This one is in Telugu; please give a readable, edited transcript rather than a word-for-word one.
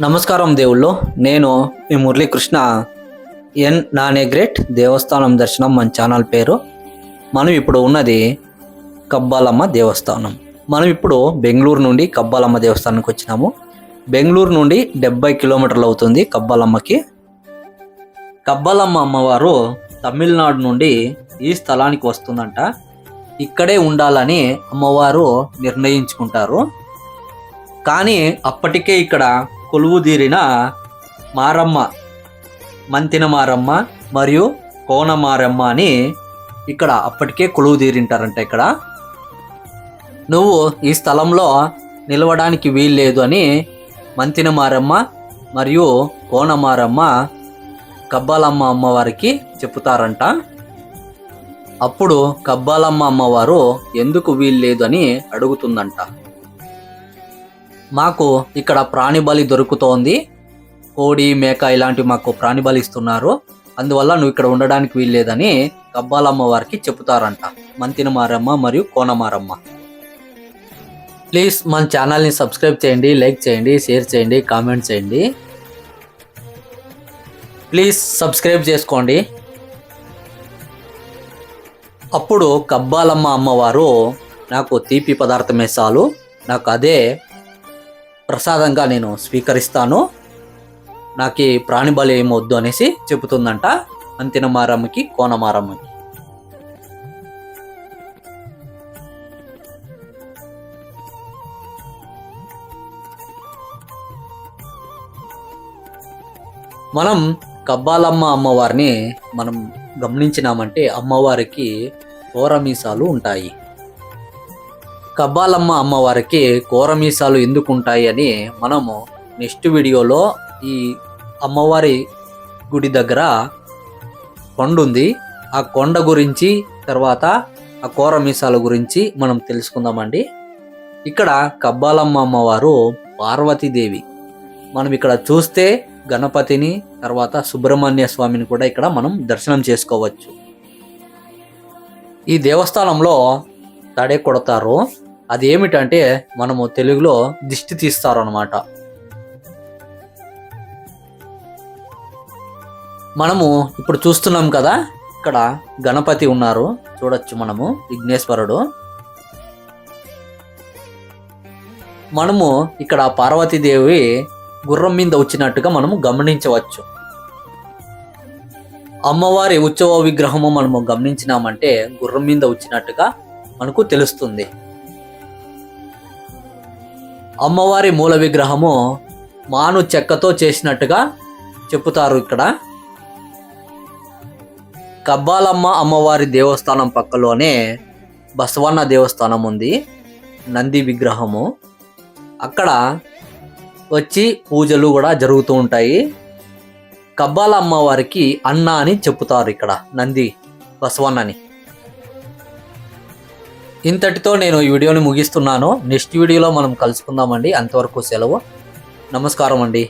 నమస్కారం దేవుళ్ళు. నేను మీ మురళీకృష్ణ. ఎన్ నానేగ్రేట్ దేవస్థానం దర్శనం మన ఛానల్ పేరు. మనం ఇప్పుడు ఉన్నది కబ్బాలమ్మ దేవస్థానం. మనం ఇప్పుడు బెంగళూరు నుండి కబ్బాలమ్మ దేవస్థానానికి వచ్చినాము. బెంగళూరు నుండి 70 కిలోమీటర్లు అవుతుంది కబ్బాలమ్మకి. కబ్బాలమ్మ అమ్మవారు తమిళనాడు నుండి ఈ స్థలానికి వస్తుందంట. ఇక్కడే ఉండాలని అమ్మవారు నిర్ణయించుకుంటారు. కానీ అప్పటికే ఇక్కడ కొలువుదీరిన మారమ్మ, మంతిన మారమ్మ మరియు కోన మారమ్మ అని ఇక్కడ అప్పటికే కొలువుదీరింటారంట. ఇక్కడ నువ్వు ఈ స్థలంలో నిలవడానికి వీల్లేదు అని మంతిన మారమ్మ మరియు కోన మారమ్మ కబ్బాలమ్మ అమ్మవారికి చెప్తారంట. అప్పుడు కబ్బాలమ్మ అమ్మవారు ఎందుకు వీల్లేదు అని అడుగుతుందంట. మాకు ఇక్కడ ప్రాణి బలి దొరుకుతోంది, కోడి మేక ఇలాంటివి మాకు ప్రాణి బలి ఇస్తున్నారు, అందువల్ల నువ్వు ఇక్కడ ఉండడానికి వీల్లేదని కబ్బాలమ్మ వారికి చెప్తారంట మంతిన మారమ్మ మరియు కోనమారమ్మ. ప్లీజ్ మన ఛానల్ని సబ్స్క్రైబ్ చేయండి, లైక్ చేయండి, షేర్ చేయండి, కామెంట్ చేయండి. ప్లీజ్ సబ్స్క్రైబ్ చేసుకోండి. అప్పుడు కబ్బాలమ్మ అమ్మవారు నాకు తీపి పదార్థమే చాలు, నాకు అదే ప్రసాదంగా నేను స్వీకరిస్తాను, నాకు ప్రాణి బలి ఏమొద్దు అనేసి చెబుతుందంట మంతిన మారమ్మకి కోనమారమ్మకి. మనం కబ్బాలమ్మ అమ్మవారిని మనం గమనించినామంటే అమ్మవారికి కోరమీసాలు ఉంటాయి. కబ్బాలమ్మ అమ్మవారికి కోరమీసాలు ఎందుకు ఉంటాయి అని మనము నెక్స్ట్ వీడియోలో ఈ అమ్మవారి గుడి దగ్గర కొండ ఉంది, ఆ కొండ గురించి తర్వాత ఆ కోరమీసాల గురించి మనం తెలుసుకుందామండి. ఇక్కడ కబ్బాలమ్మ అమ్మవారు పార్వతీదేవి. మనం ఇక్కడ చూస్తే గణపతిని తర్వాత సుబ్రహ్మణ్య స్వామిని కూడా ఇక్కడ మనం దర్శనం చేసుకోవచ్చు. ఈ దేవస్థానంలో తడే కొడతారు, అది ఏమిటంటే మనము తెలుగులో దిష్టి తీస్తారు అన్నమాట. మనము ఇప్పుడు చూస్తున్నాం కదా, ఇక్కడ గణపతి ఉన్నారు చూడొచ్చు మనము, విఘ్నేశ్వరుడు. మనము ఇక్కడ పార్వతీదేవి గుర్రం మీద వచ్చినట్టుగా మనము గమనించవచ్చు. అమ్మవారి ఉత్సవ విగ్రహము మనము గమనించినామంటే గుర్రం మీద వచ్చినట్టుగా మనకు తెలుస్తుంది. అమ్మవారి మూల విగ్రహము మాను చెక్కతో చేసినట్టుగా చెప్పుతారు. ఇక్కడ కబ్బాలమ్మ అమ్మవారి దేవస్థానం పక్కలోనే బసవన్న దేవస్థానం ఉంది, నంది విగ్రహము. అక్కడ వచ్చి పూజలు కూడా జరుగుతూ ఉంటాయి. కబ్బాలమ్మ వారికి అన్న అని చెప్పుతారు ఇక్కడ నంది బసవన్నని. ఇంతటితో నేను ఈ వీడియోని ముగిస్తున్నాను. నెక్స్ట్ వీడియోలో మనం కలుసుకుందామండి. అంతవరకు సెలవు. నమస్కారం అండి.